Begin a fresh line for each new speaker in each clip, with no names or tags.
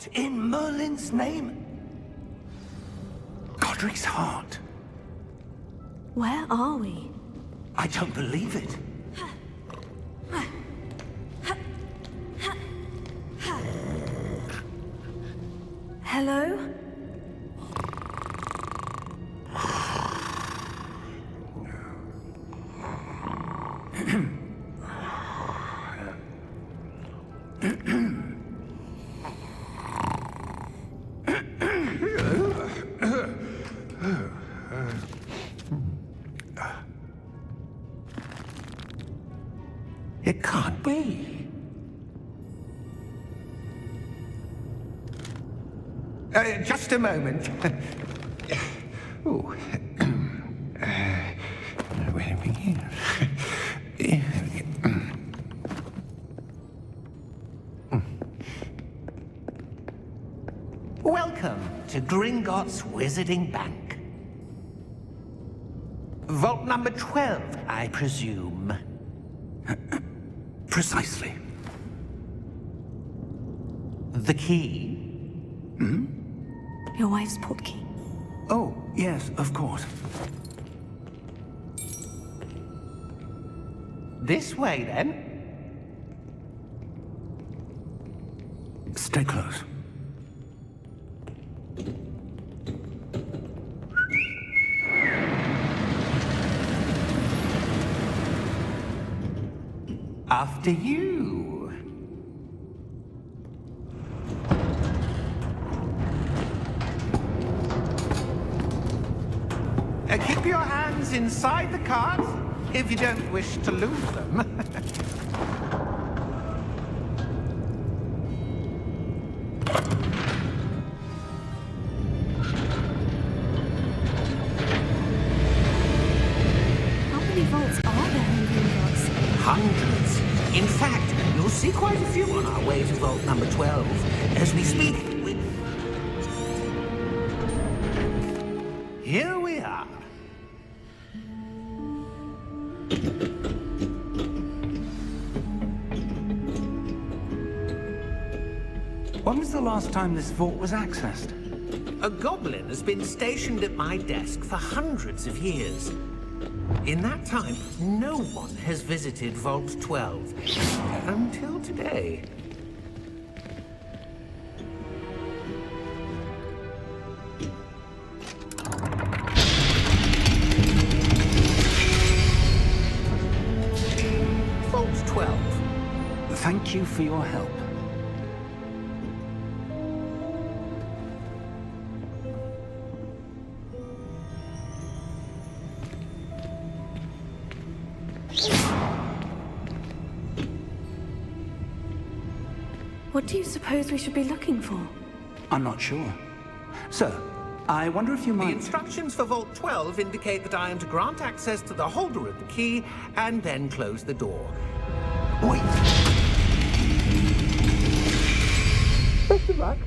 What in Merlin's name? Godric's heart.
Where are we?
I don't believe it.
Hello?
It can't be. Just a moment. Ooh. Where do we begin? Welcome to Gringotts Wizarding Bank. Vault number 12, I presume. Precisely. The key?
Your wife's portkey.
Oh, yes, of course. This way, then. Stay close. After you. Keep your hands inside the cart if you don't wish to lose them.
How many vaults are there in Gringotts?
Hundreds. In fact, you'll see quite a few on our way to vault number 12. As we speak, here we are. When was the last time this vault was accessed? A goblin has been stationed at my desk for hundreds of years. In that time, no one has visited Vault 12. Until today. Vault 12. Thank you for your help.
What do you suppose we should be looking for?
I'm not sure. Sir, I wonder if you might...
The instructions for Vault 12 indicate that I am to grant access to the holder of the key and then close the door.
Wait!
Best of luck.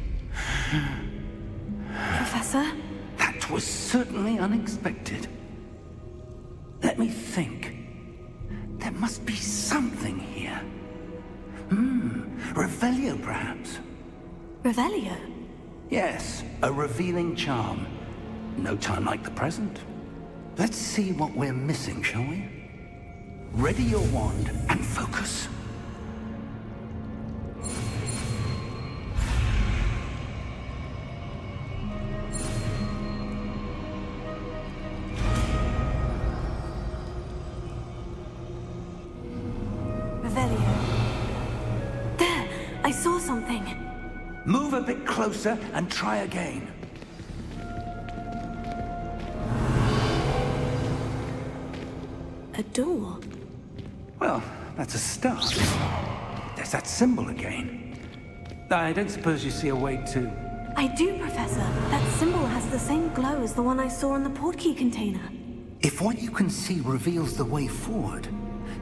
Professor?
That was certainly unexpected. Let me think. There must be something here. Revelio, perhaps.
Revelio?
Yes, a revealing charm. No time like the present. Let's see what we're missing, shall we? Ready your wand and focus.
Revelio. There! I saw something.
Move a bit closer and try again.
A door.
Well, that's a start. There's that symbol again. I don't suppose you see a way to...
I do, Professor. That symbol has the same glow as the one I saw in the portkey container.
If what you can see reveals the way forward,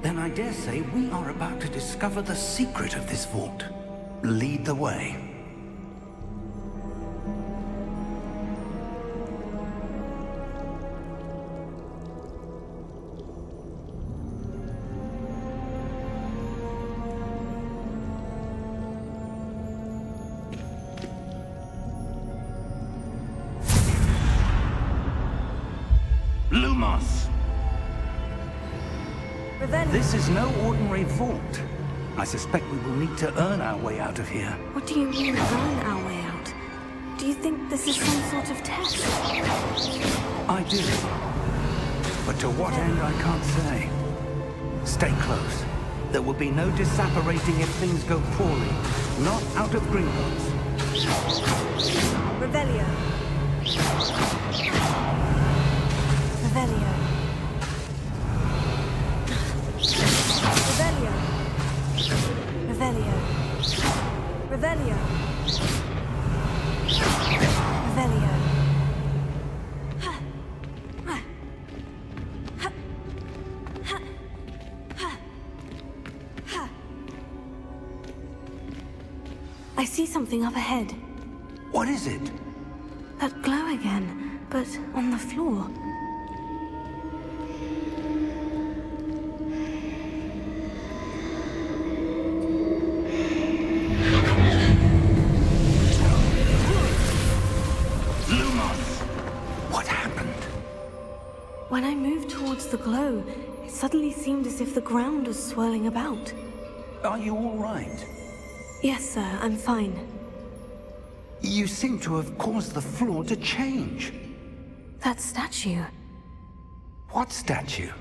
then I dare say we are about to discover the secret of this vault. Lead the way.
Lumos!
Revelio.
This is no ordinary vault. I suspect we will need to earn our way out of here.
What do you mean, earn our way out? Do you think this is some sort of test?
I do. But to what end, I can't say. Stay close. There will be no disapparating if things go poorly. Not out of Gringotts.
Revelio. Revelio. Revelio. Revelio. Revelio. Revelio. I see something up ahead.
What is it?
That glow again, but on the floor.
Lumos! What happened?
When I moved towards the glow, it suddenly seemed as if the ground was swirling about.
Are you all right?
Yes, sir, I'm fine.
You seem to have caused the floor to change.
That statue.
What statue?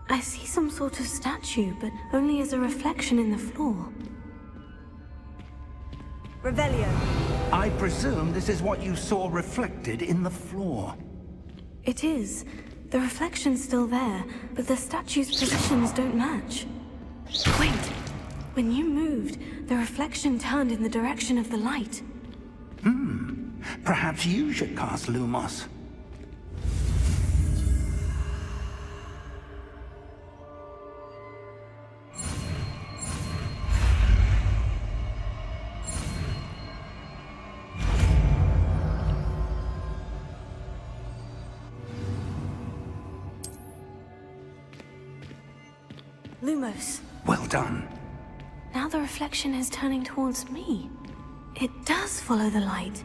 I see some sort of statue, but only as a reflection in the floor. Revelio.
I presume this is what you saw reflected in the floor.
It is. The reflection's still there, but the statue's positions don't match. Wait. When you moved, the reflection turned in the direction of the light.
Perhaps you should cast Lumos.
Lumos.
Well done.
Now the reflection is turning towards me. It does follow the light.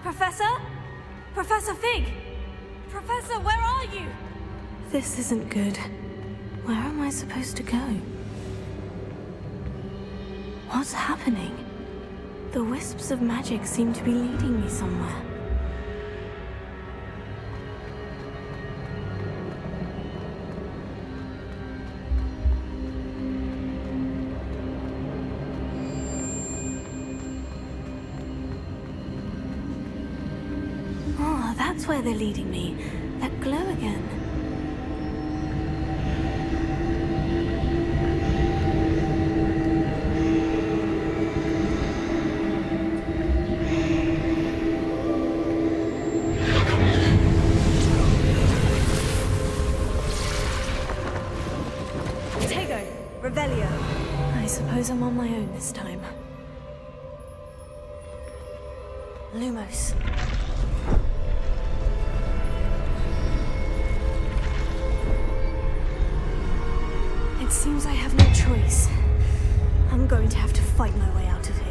Professor? Professor Fig? Professor, where are you? This isn't good. Where am I supposed to go? What's happening? The wisps of magic seem to be leading me somewhere. Oh, that's where they're leading me. That glow again. I suppose I'm on my own this time. Lumos. It seems I have no choice. I'm going to have to fight my way out of here.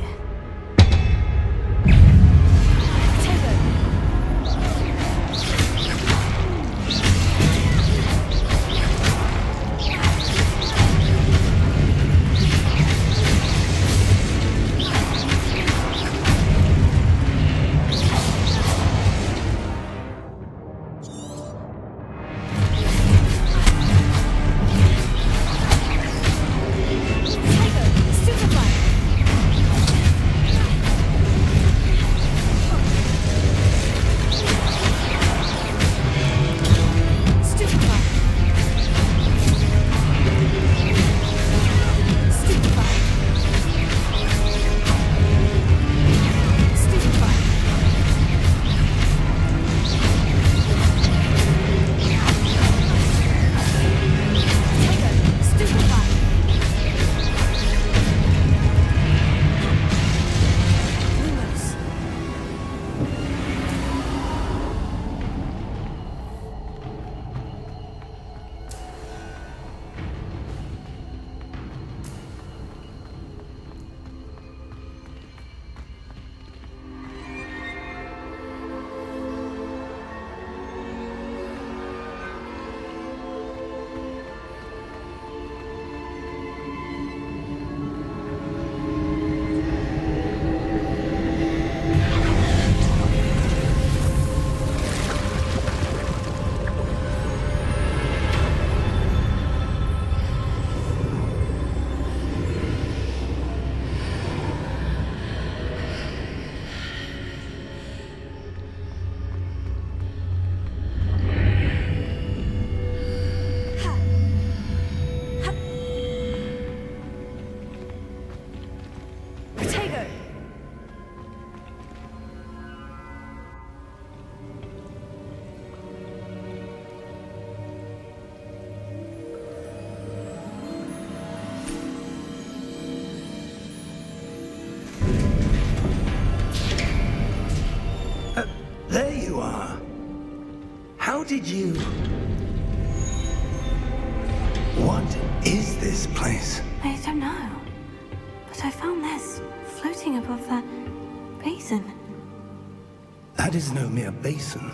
There you are. How did you... What is this place?
I don't know. But I found this floating above that basin.
That is no mere basin.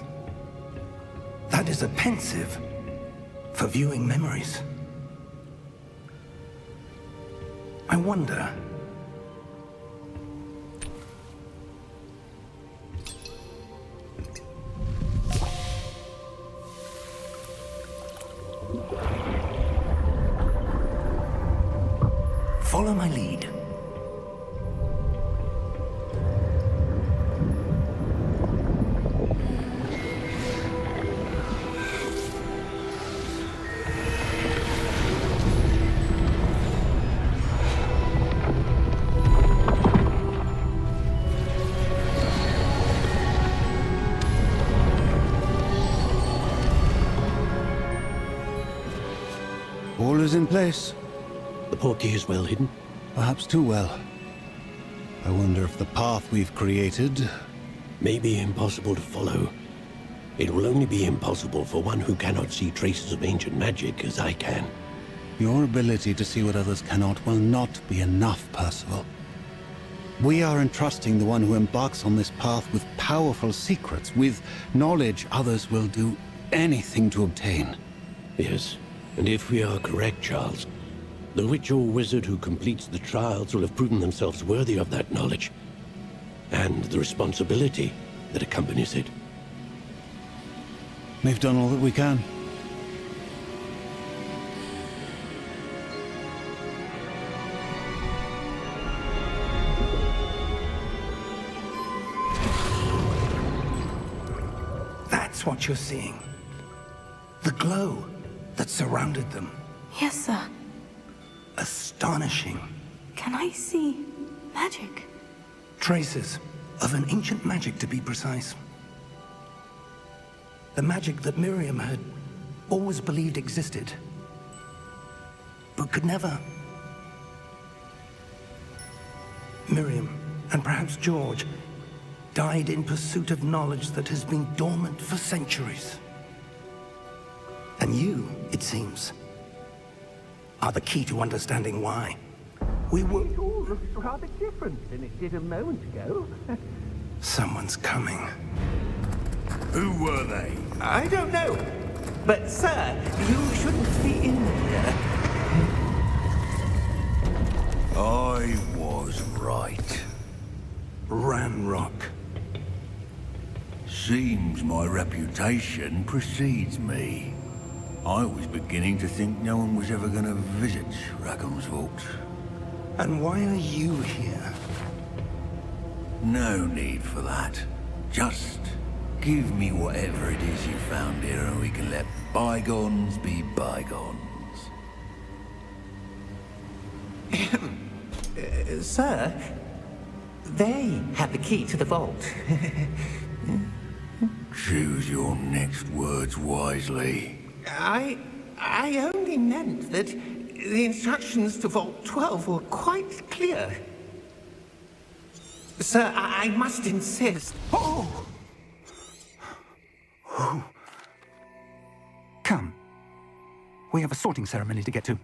That is a pensive for viewing memories. I wonder... Follow my lead.
All is in place.
The portkey is well hidden.
Perhaps too well. I wonder if the path we've created...
May be impossible to follow. It will only be impossible for one who cannot see traces of ancient magic as I can.
Your ability to see what others cannot will not be enough, Percival. We are entrusting the one who embarks on this path with powerful secrets, with knowledge others will do anything to obtain.
Yes, and if we are correct, Charles, the witch or wizard who completes the trials will have proven themselves worthy of that knowledge, and the responsibility that accompanies it.
We've done all that we can.
That's what you're seeing. The glow that surrounded them.
Yes, sir.
Astonishing.
Can I see magic?
Traces of an ancient magic, to be precise. The magic that Miriam had always believed existed, but could never. Miriam, and perhaps George, died in pursuit of knowledge that has been dormant for centuries. And you, it seems, are the key to understanding why. We were...
It all looks rather different than it did a moment ago.
Someone's coming.
Who were they?
I don't know. But, sir, you shouldn't be in here.
I was right.
Ranrock.
Seems my reputation precedes me. I was beginning to think no one was ever going to visit Rackham's Vault.
And why are you here?
No need for that. Just give me whatever it is you found here and we can let bygones be bygones.
Sir, they have the key to the vault.
Choose your next words wisely.
I only meant that the instructions to Vault 12 were quite clear. Sir, I must insist.
Oh! Come. We have a sorting ceremony to get to.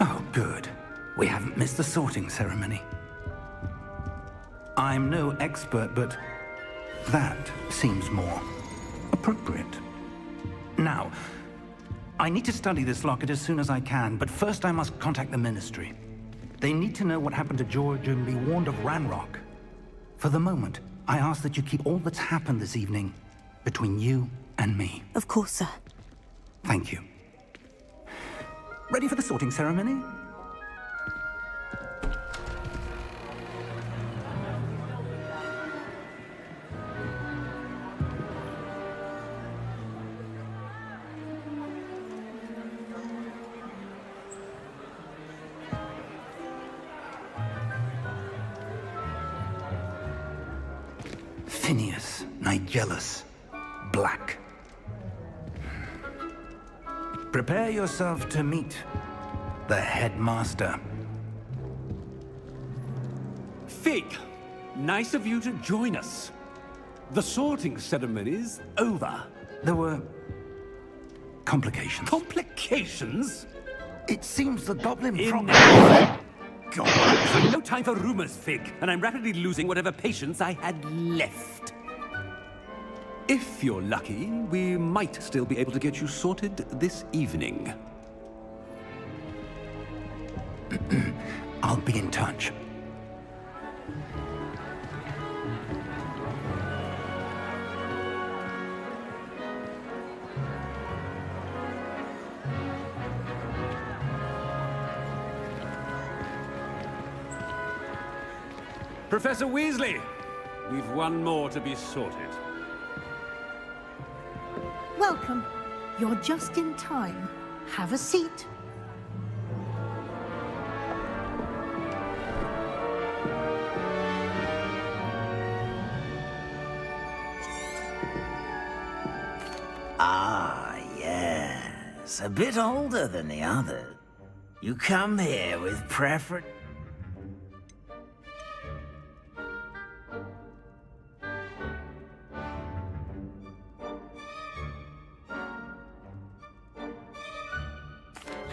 Oh, good. We haven't missed the sorting ceremony. I'm no expert, but that seems more appropriate. Now, I need to study this locket as soon as I can, but first I must contact the Ministry. They need to know what happened to George and be warned of Ranrock. For the moment, I ask that you keep all that's happened this evening between you and me.
Of course, sir.
Thank you. Ready for the sorting ceremony? Phineas, Nigellus, Black. Prepare yourself to meet the headmaster.
Fig, nice of you to join us. The sorting ceremony's over.
There were complications.
Complications?
It seems the goblin from...
God! I've no time for rumors, Fig, and I'm rapidly losing whatever patience I had left. If you're lucky, we might still be able to get you sorted this evening.
I'll be in touch.
Professor Weasley, we've one more to be sorted.
Welcome. You're just in time. Have a seat.
Ah, yes. A bit older than the others. You come here with preference.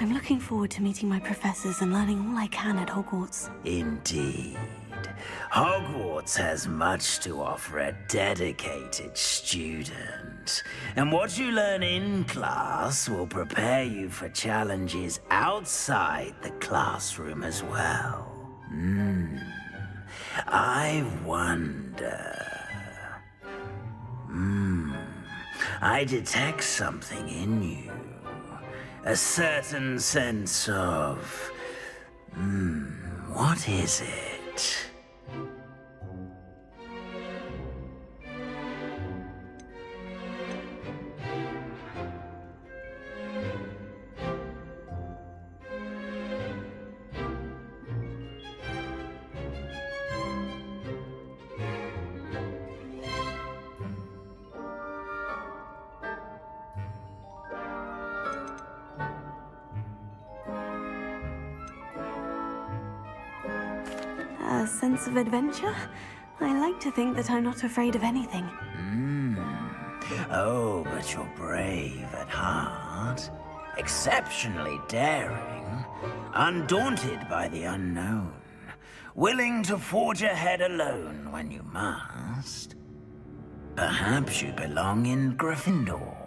I'm looking forward to meeting my professors and learning all I can at Hogwarts.
Indeed. Hogwarts has much to offer a dedicated student. And what you learn in class will prepare you for challenges outside the classroom as well. I wonder... I detect something in you. A certain sense of... what is it?
A sense of adventure? I like to think that I'm not afraid of anything.
Oh, but you're brave at heart. Exceptionally daring. Undaunted by the unknown. Willing to forge ahead alone when you must. Perhaps you belong in Gryffindor.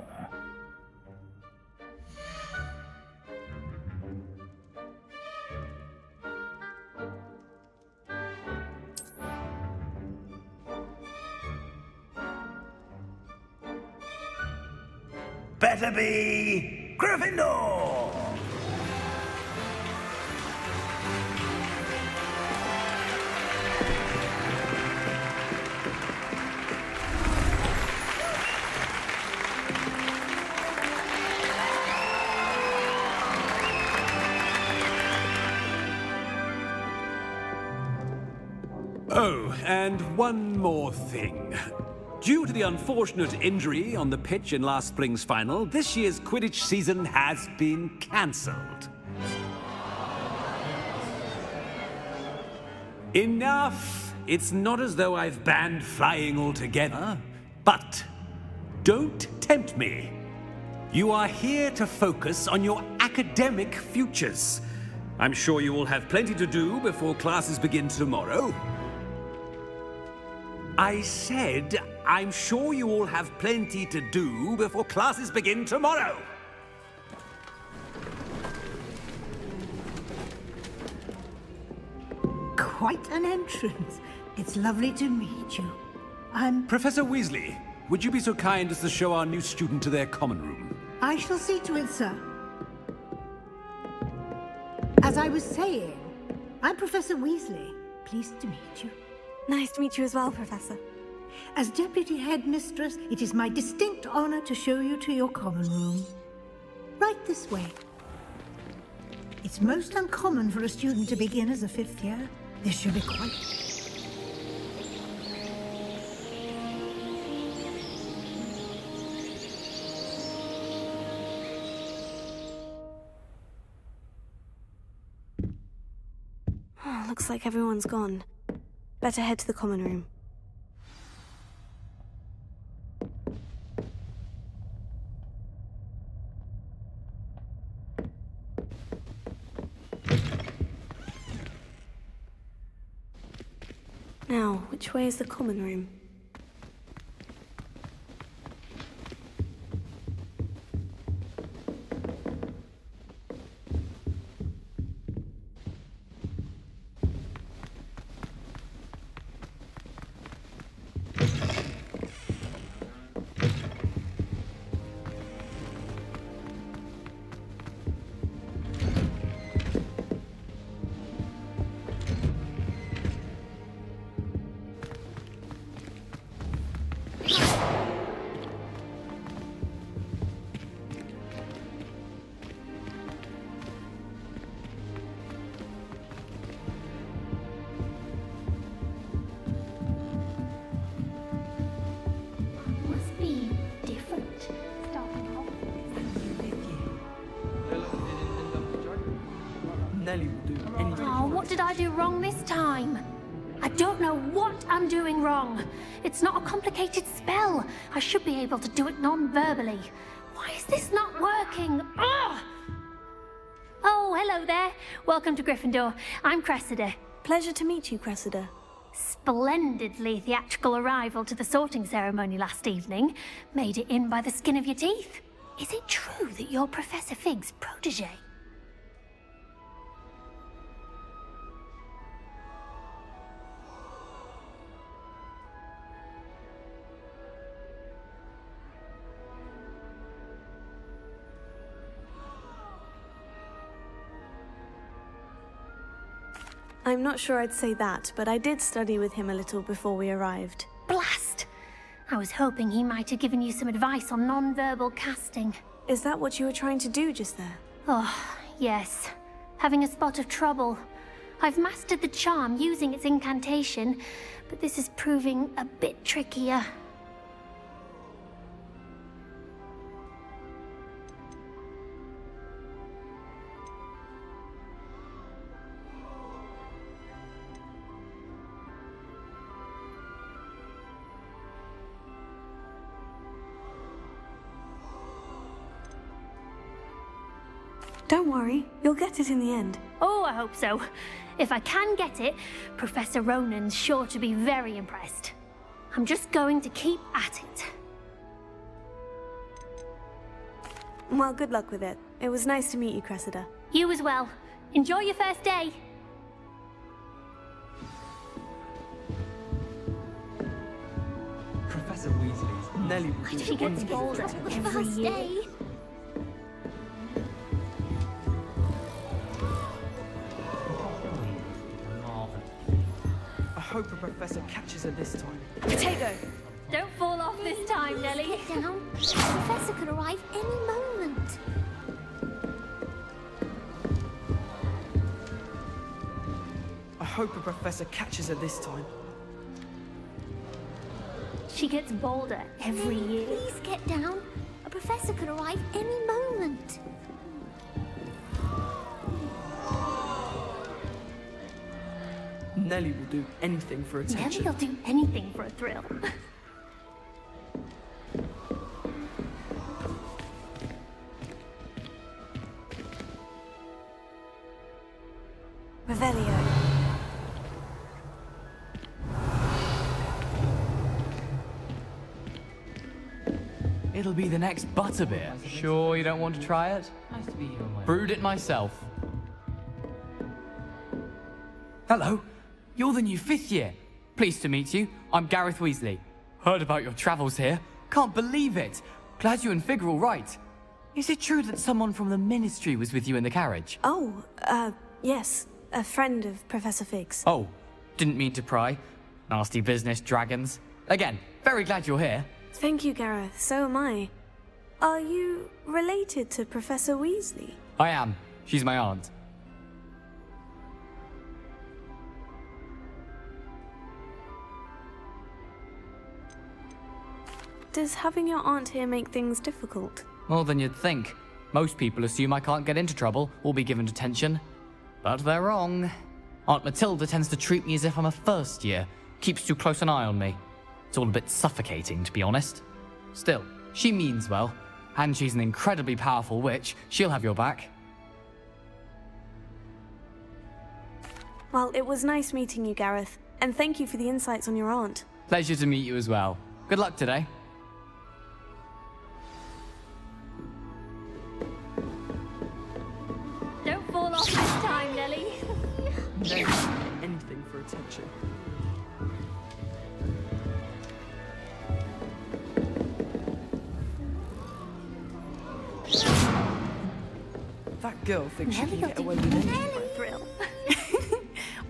Better be Gryffindor!
Oh, and one more thing. Due to the unfortunate injury on the pitch in last spring's final, this year's Quidditch season has been cancelled. Enough! It's not as though I've banned flying altogether, but don't tempt me. You are here to focus on your academic futures. I'm sure you will have plenty to do before classes begin tomorrow. I said, I'm sure you all have plenty to do before classes begin tomorrow.
Quite an entrance. It's lovely to meet you.
Professor Weasley, would you be so kind as to show our new student to their common room?
I shall see to it, sir. As I was saying, I'm Professor Weasley. Pleased to meet you.
Nice to meet you as well, Professor.
As Deputy Headmistress, it is my distinct honor to show you to your common room. Right this way. It's most uncommon for a student to begin as a fifth year. This should be quite...
Looks like everyone's gone. Better head to the common room. Now, which way is the common room?
Must be different. Starting
Nelly will do anything.
Oh, what did I do wrong this time? I don't know what I'm doing wrong. It's not a complicated spell. I should be able to do it non-verbally. Why is this not working? Ugh! Oh, hello there. Welcome to Gryffindor. I'm Cressida.
Pleasure to meet you, Cressida.
Splendidly theatrical arrival to the sorting ceremony last evening. Made it in by the skin of your teeth. Is it true that you're Professor Fig's protege?
I'm not sure I'd say that, but I did study with him a little before we arrived.
Blast! I was hoping he might have given you some advice on non-verbal casting.
Is that what you were trying to do just there?
Oh, yes. Having a spot of trouble. I've mastered the charm using its incantation, but this is proving a bit trickier.
Don't worry, you'll get it in the end.
Oh, I hope so. If I can get it, Professor Ronan's sure to be very impressed. I'm just going to keep at it.
Well, good luck with it. It was nice to meet you, Cressida.
You as well. Enjoy your first day.
Professor Weasley's Nelly will do
She gets bolder every year.
I hope a professor catches her this time.
Potato!
Don't fall off this time, Nelly.
Get down. The professor could arrive any moment.
I hope a professor catches her this time.
She gets bolder every year.
Please get down. A professor could arrive any moment.
Nelly will do anything for attention.
Nelly'll do anything for a thrill.
Revelio.
It'll be the next butterbeer. Sure you don't want to try it?
Nice to be here on my
Brewed it myself. Hello, you're the new 5th year. Pleased to meet you. I'm Gareth Weasley. Heard about your travels here. Can't believe it. Glad you and Fig are all right. Is it true that someone from the Ministry was with you in the carriage?
Oh, yes. A friend of Professor Fig's.
Oh, didn't mean to pry. Nasty business, dragons. Again, very glad you're here.
Thank you, Gareth. So am I. Are you related to Professor Weasley?
I am. She's my aunt.
Does having your aunt here make things difficult?
More than you'd think. Most people assume I can't get into trouble or be given detention. But they're wrong. Aunt Matilda tends to treat me as if I'm a first year. Keeps too close an eye on me. It's all a bit suffocating, to be honest. Still, she means well. And she's an incredibly powerful witch. She'll have your back.
Well, it was nice meeting you, Gareth. And thank you for the insights on your aunt.
Pleasure to meet you as well. Good luck today.
Don't fall off this time, Nelly.
Anything for attention. That girl thinks she can get away with anything by thrill.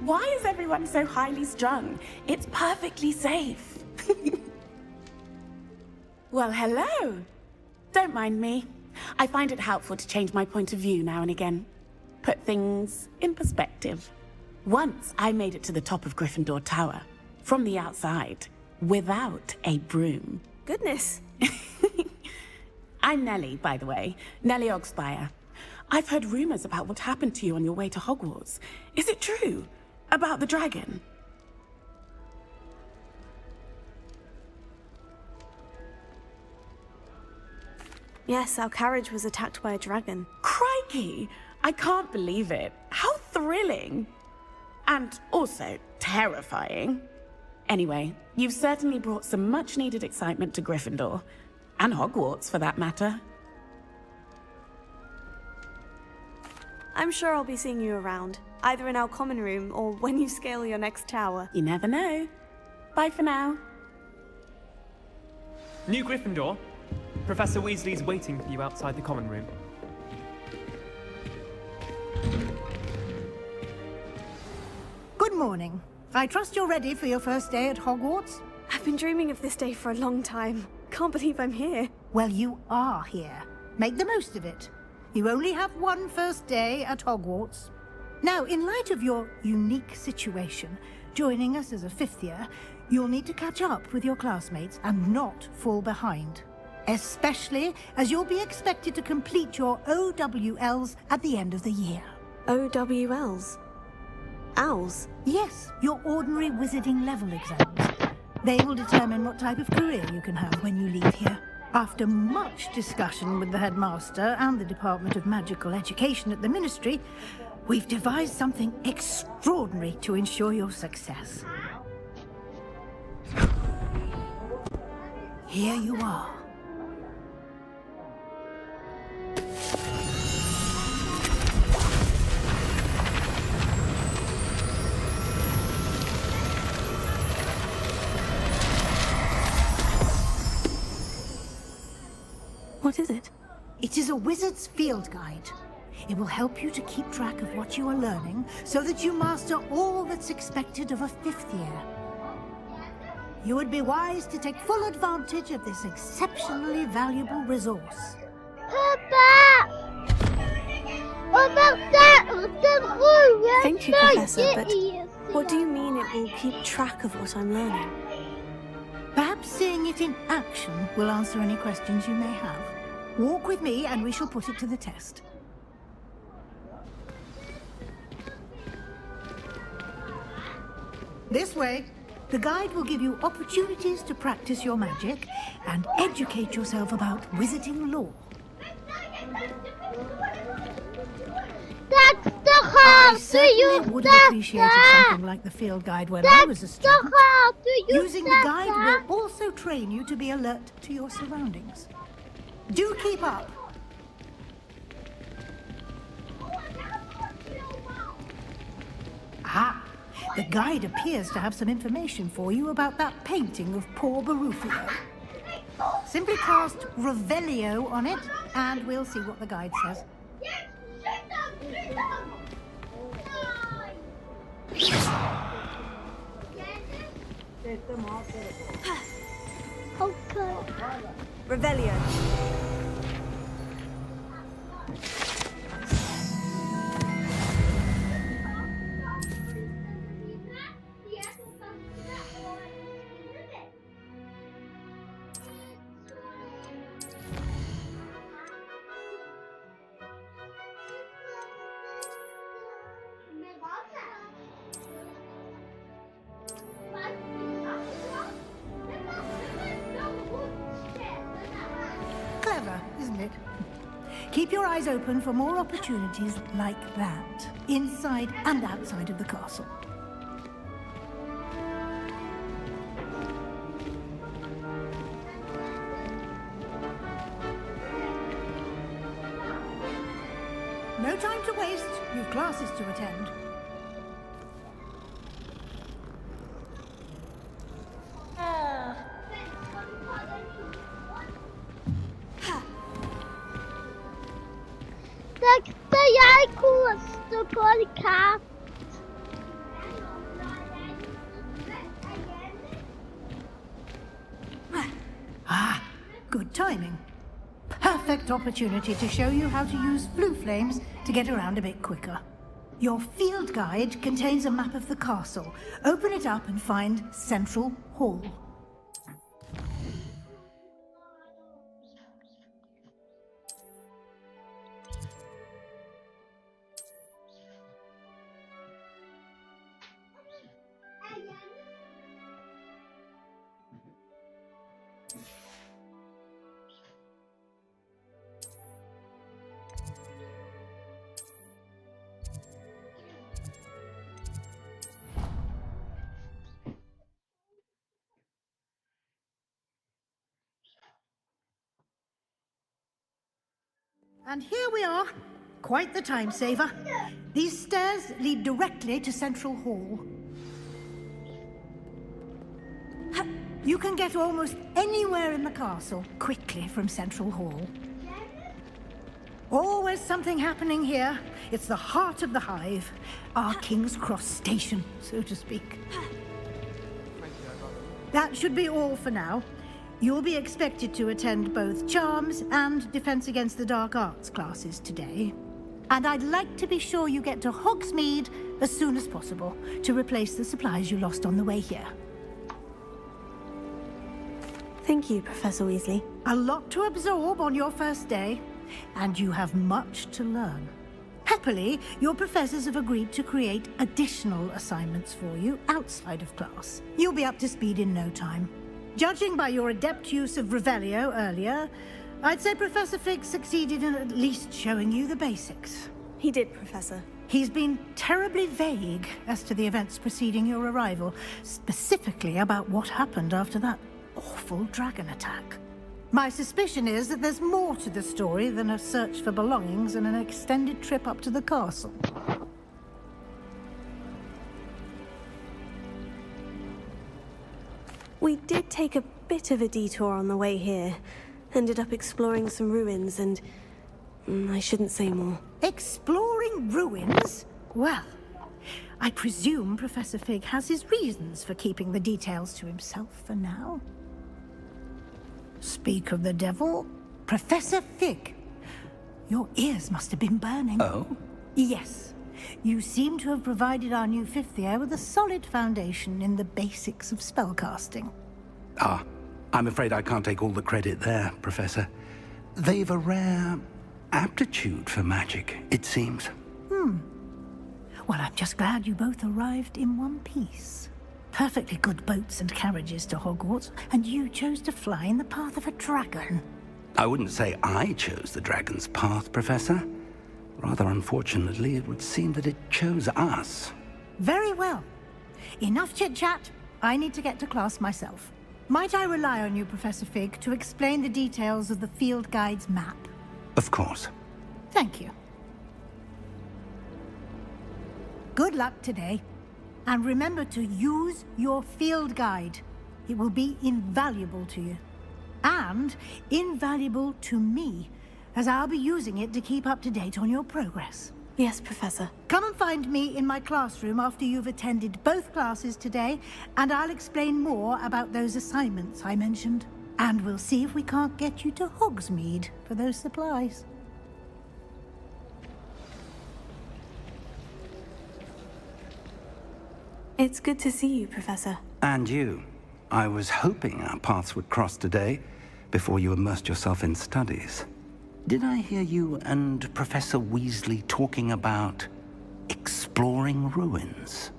Why is everyone so highly strung? It's perfectly safe. Well, hello. Don't mind me. I find it helpful to change my point of view now and again. Put things in perspective. Once I made it to the top of Gryffindor Tower, from the outside, without a broom.
Goodness.
I'm Nellie, by the way. Nellie Ogspire. I've heard rumors about what happened to you on your way to Hogwarts. Is it true? About the dragon?
Yes, our carriage was attacked by a dragon.
Crikey! I can't believe it. How thrilling! And also terrifying. Anyway, you've certainly brought some much-needed excitement to Gryffindor. And Hogwarts, for that matter.
I'm sure I'll be seeing you around, either in our common room or when you scale your next tower.
You never know. Bye for now.
New Gryffindor. Professor Weasley's waiting for you outside the common room.
Good morning. I trust you're ready for your first day at Hogwarts?
I've been dreaming of this day for a long time. Can't believe I'm here.
Well, you are here. Make the most of it. You only have one first day at Hogwarts. Now, in light of your unique situation, joining us as a fifth year, you'll need to catch up with your classmates and not fall behind. Especially as you'll be expected to complete your OWLs at the end of the year.
OWLs? Owls?
Yes, your ordinary wizarding level exams. They will determine what type of career you can have when you leave here. After much discussion with the headmaster and the Department of Magical Education at the Ministry, we've devised something extraordinary to ensure your success. Here you are.
What is it?
It is a wizard's field guide. It will help you to keep track of what you are learning so that you master all that's expected of a fifth year. You would be wise to take full advantage of this exceptionally valuable resource.
Papa!
Thank you, Professor, but what do you mean it will keep track of what I'm learning?
Perhaps seeing it in action will answer any questions you may have. Walk with me and we shall put it to the test. This way. The guide will give you opportunities to practice your magic and educate yourself about wizarding lore.
That's the
I
how
certainly would have appreciated something like the field guide when I was a student. Using the guide will also train you to be alert to your surroundings. Do keep up. Ah, the guide appears to have some information for you about that painting of poor Barufio. Simply cast Revelio on it, and we'll see what the guide says.
Okay.
Revelio.
Clever, isn't it? Keep your eyes open for more opportunities like that, inside and outside of the castle. No time to waste. You've classes to attend.
Takte jeg koste på en katt.
Ah, good timing. Perfect opportunity to show you how to use blue flames to get around a bit quicker. Your field guide contains a map of the castle. Open it up and find Central Hall. And here we are. Quite the time saver. These stairs lead directly to Central Hall. You can get almost anywhere in the castle quickly from Central Hall. Always something happening here. It's the heart of the hive. Our King's Cross station, so to speak. That should be all for now. You'll be expected to attend both Charms and Defense Against the Dark Arts classes today. And I'd like to be sure you get to Hogsmeade as soon as possible to replace the supplies you lost on the way here.
Thank you, Professor Weasley.
A lot to absorb on your first day, and you have much to learn. Happily, your professors have agreed to create additional assignments for you outside of class. You'll be up to speed in no time. Judging by your adept use of Revelio earlier, I'd say Professor Fig succeeded in at least showing you the basics.
He did, Professor.
He's been terribly vague as to the events preceding your arrival, specifically about what happened after that awful dragon attack. My suspicion is that there's more to the story than a search for belongings and an extended trip up to the castle.
We did take a bit of a detour on the way here. Ended up exploring some ruins and... I shouldn't say more.
Exploring ruins? Well, I presume Professor Fig has his reasons for keeping the details to himself for now. Speak of the devil, Professor Fig. Your ears must have been burning.
Oh?
Yes. You seem to have provided our new fifth year with a solid foundation in the basics of spellcasting.
Ah, I'm afraid I can't take all the credit there, Professor. They've a rare aptitude for magic, it seems.
Well, I'm just glad you both arrived in one piece. Perfectly good boats and carriages to Hogwarts, and you chose to fly in the path of a dragon.
I wouldn't say I chose the dragon's path, Professor. Rather unfortunately, it would seem that it chose us.
Very well. Enough chit-chat. I need to get to class myself. Might I rely on you, Professor Fig, to explain the details of the field guide's map?
Of course.
Thank you. Good luck today. And remember to use your field guide. It will be invaluable to you. And invaluable to me, as I'll be using it to keep up to date on your progress.
Yes, Professor.
Come and find me in my classroom after you've attended both classes today, and I'll explain more about those assignments I mentioned. And we'll see if we can't get you to Hogsmeade for those supplies.
It's good to see you, Professor.
And you. I was hoping our paths would cross today, before you immersed yourself in studies. Did I hear you and Professor Weasley talking about exploring ruins?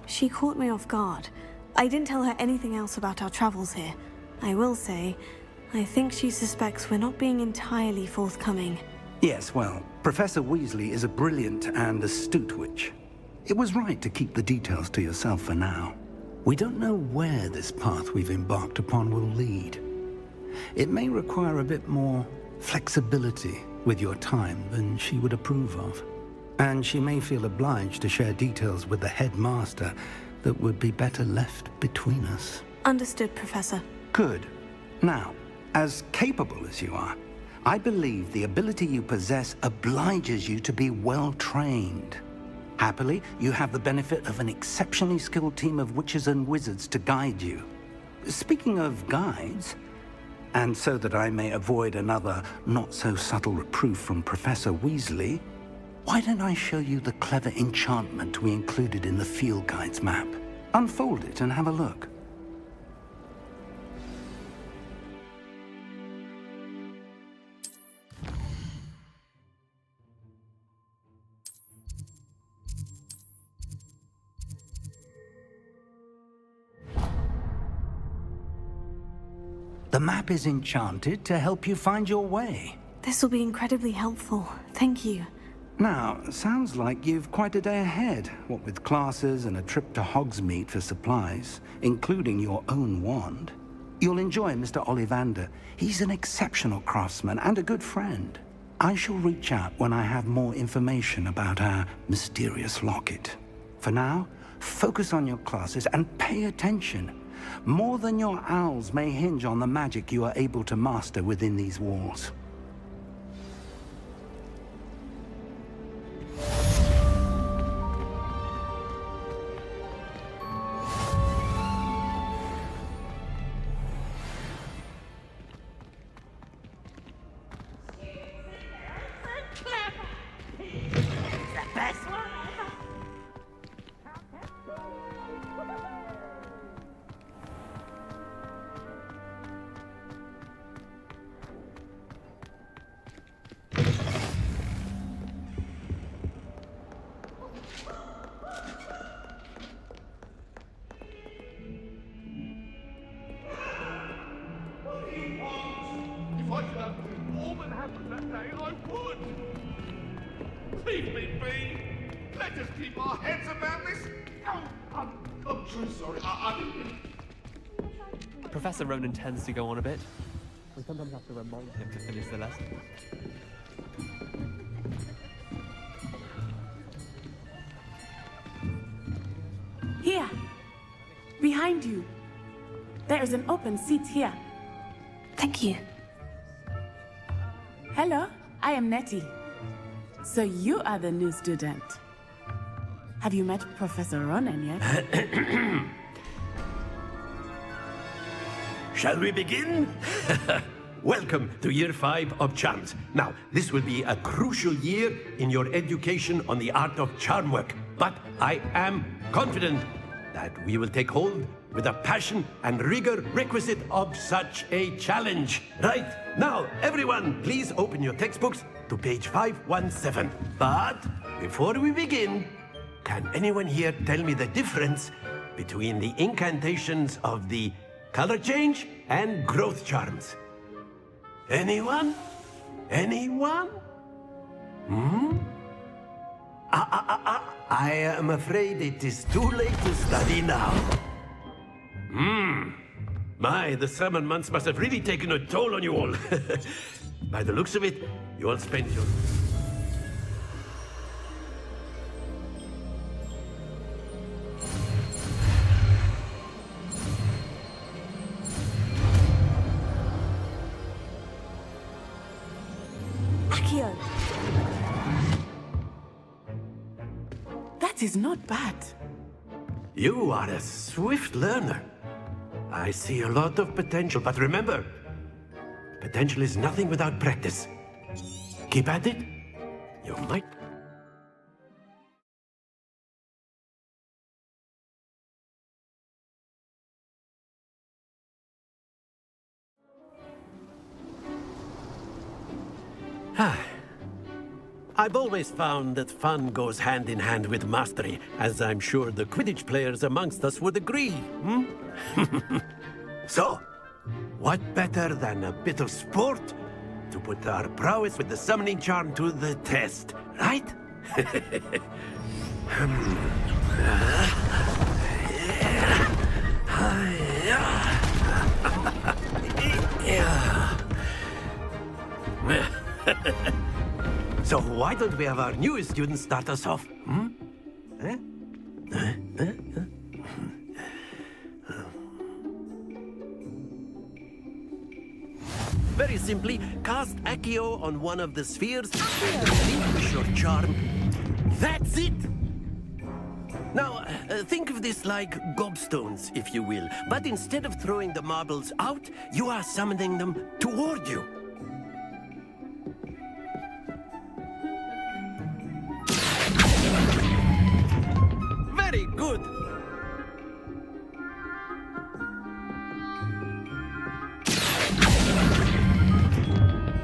She caught me off guard. I didn't tell her anything else about our travels here. I will say, I think she suspects we're not being entirely forthcoming.
Yes, well, Professor Weasley is a brilliant and astute witch. It was right to keep the details to yourself for now. We don't know where this path we've embarked upon will lead. It may require a bit more flexibility with your time than she would approve of. And she may feel obliged to share details with the headmaster that would be better left between us.
Understood, Professor.
Good. Now, as capable as you are, I believe the ability you possess obliges you to be well-trained. Happily, you have the benefit of an exceptionally skilled team of witches and wizards to guide you. Speaking of guides, and so that I may avoid another not-so-subtle reproof from Professor Weasley, why don't I show you the clever enchantment we included in the field guide's map? Unfold it and have a look. The map is enchanted to help you find your way.
This will be incredibly helpful. Thank you.
Now, sounds like you've quite a day ahead, what with classes and a trip to Hogsmeade for supplies, including your own wand. You'll enjoy Mr. Ollivander. He's an exceptional craftsman and a good friend. I shall reach out when I have more information about our mysterious locket. For now, focus on your classes and pay attention. More than your owls may hinge on the magic you are able to master within these walls.
Leave me be! Let us keep our heads about this! I'm truly sorry.
Professor Ronan tends to go on a bit. We sometimes have to remind him to finish the lesson.
Here! Behind you! There is an open seat here.
Thank you.
Hello, I am Nettie. So you are the new student. Have you met Professor Ronan yet?
Shall we begin? Welcome to Year 5 of Charms. Now, this will be a crucial year in your education on the art of charm work, but I am confident that we will take hold with the passion and rigor requisite of such a challenge. Right, now, everyone, please open your textbooks to page 517. But before we begin, can anyone here tell me the difference between the incantations of the color change and growth charms? Anyone? Anyone? I am afraid it is too late to study now. My, the summer months must have really taken a toll on you all. By the looks of it, you all spent your...
Accio!
That is not bad.
You are a swift learner. I see a lot of potential, but remember, potential is nothing without practice. Keep at it. You might... I've always found that fun goes hand in hand with mastery, as I'm sure the Quidditch players amongst us would agree, So, what better than a bit of sport to put our prowess with the summoning charm to the test, right? So why don't we have our newest student start us off? Very simply, cast Accio on one of the spheres and relinquish your charm. That's it! Now, think of this like gobstones, if you will. But instead of throwing the marbles out, you are summoning them toward you. Very good!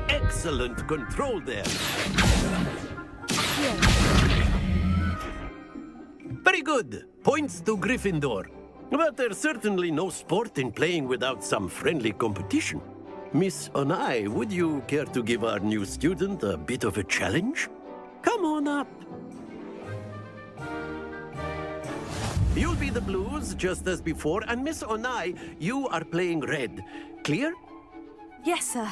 Excellent control there. Very good. Points to Gryffindor. But there's certainly no sport in playing without some friendly competition. Miss Onai, would you care to give our new student a bit of a challenge? Come on up. You'll be the blues, just as before, and Miss Onai, you are playing red. Clear?
Yes, sir.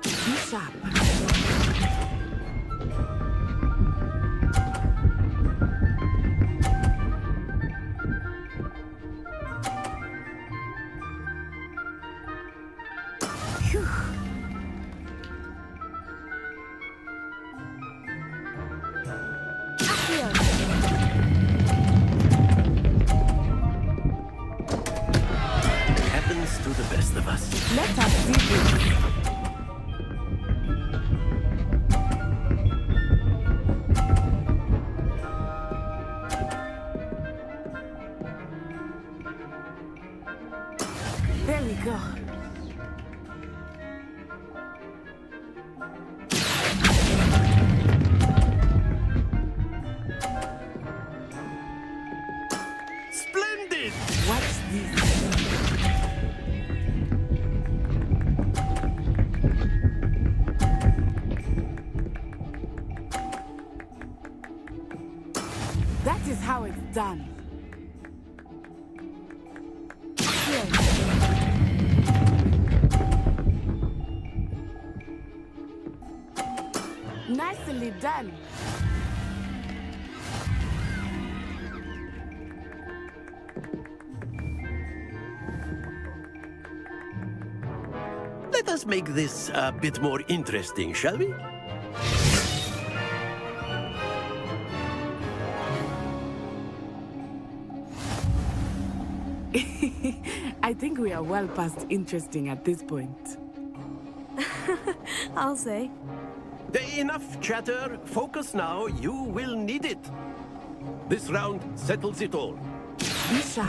Bishop.
Happens to the best of us.
Let us see this. There we go.
Splendid!
Watch this. That is how it's done. Nicely done.
Let us make this a bit more interesting, shall we?
I think we are well past interesting at this point.
I'll say.
Enough chatter. Focus now. You will need it. This round settles it all.
Bishop.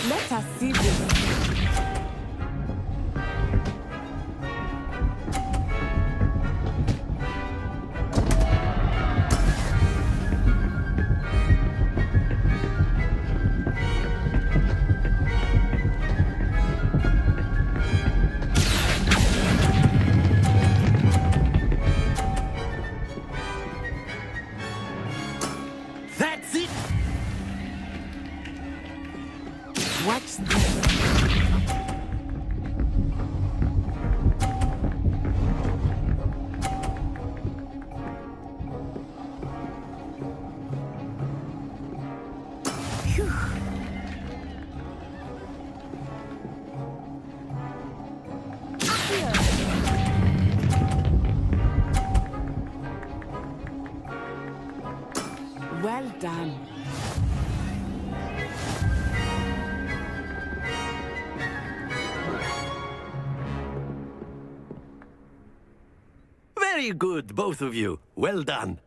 Let us see this.
That's it!
Watch this. Phew. Well done.
Very good, both of you. Well done.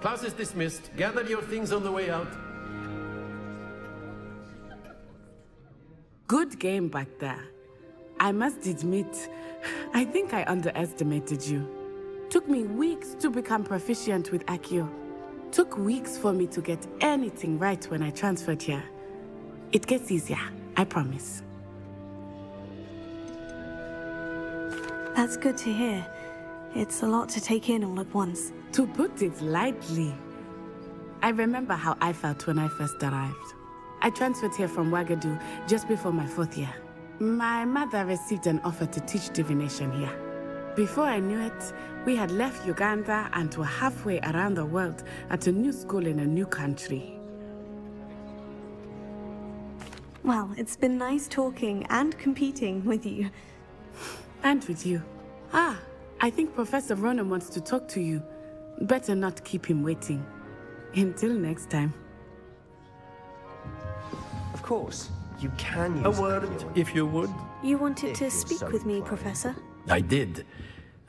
Class is dismissed. Gather your things on the way out.
Good game back there. I must admit, I think I underestimated you. Took me weeks to become proficient with Accio. Took weeks for me to get anything right when I transferred here. It gets easier, I promise.
That's good to hear. It's a lot to take in all at once.
To put it lightly, I remember how I felt when I first arrived. I transferred here from Wagadu just before my 4th year. My mother received an offer to teach divination here. Before I knew it, we had left Uganda and were halfway around the world at a new school in a new country.
Well, it's been nice talking and competing with you.
And with you. Ah, I think Professor Ronan wants to talk to you. Better not keep him waiting. Until next time.
Of course, you can use
A word, if you would.
You wanted to speak with me, Professor?
I did.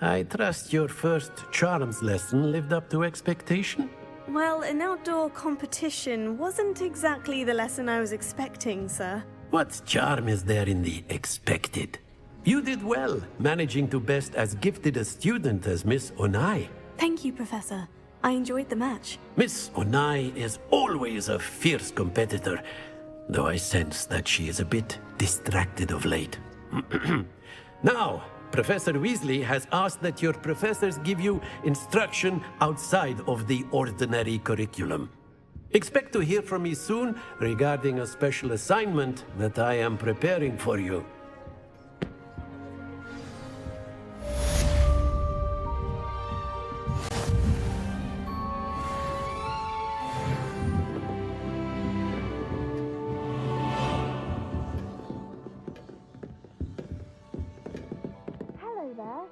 I trust your first charms lesson lived up to expectation?
Well, an outdoor competition wasn't exactly the lesson I was expecting, sir.
What charm is there in the expected? You did well, managing to best as gifted a student as Miss Onai.
Thank you, Professor. I enjoyed the match.
Miss Onai is always a fierce competitor, though I sense that she is a bit distracted of late. Now, Professor Weasley has asked that your professors give you instruction outside of the ordinary curriculum. Expect to hear from me soon regarding a special assignment that I am preparing for you.
Hello there.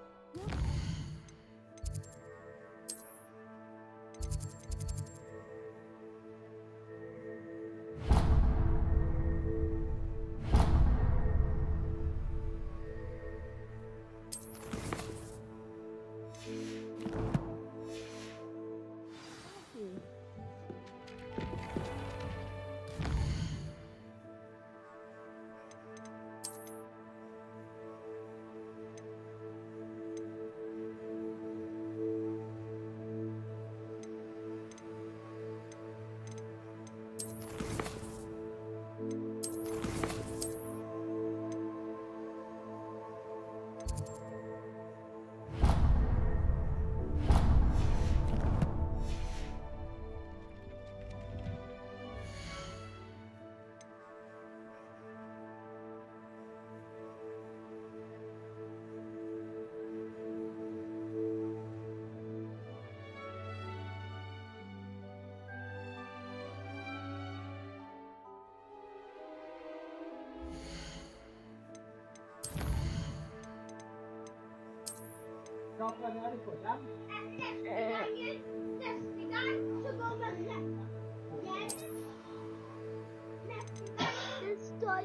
Det står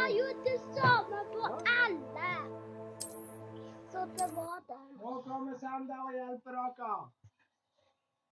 jo det samme på alle. Så det var det.
Nå kommer Sander og hjelper dere.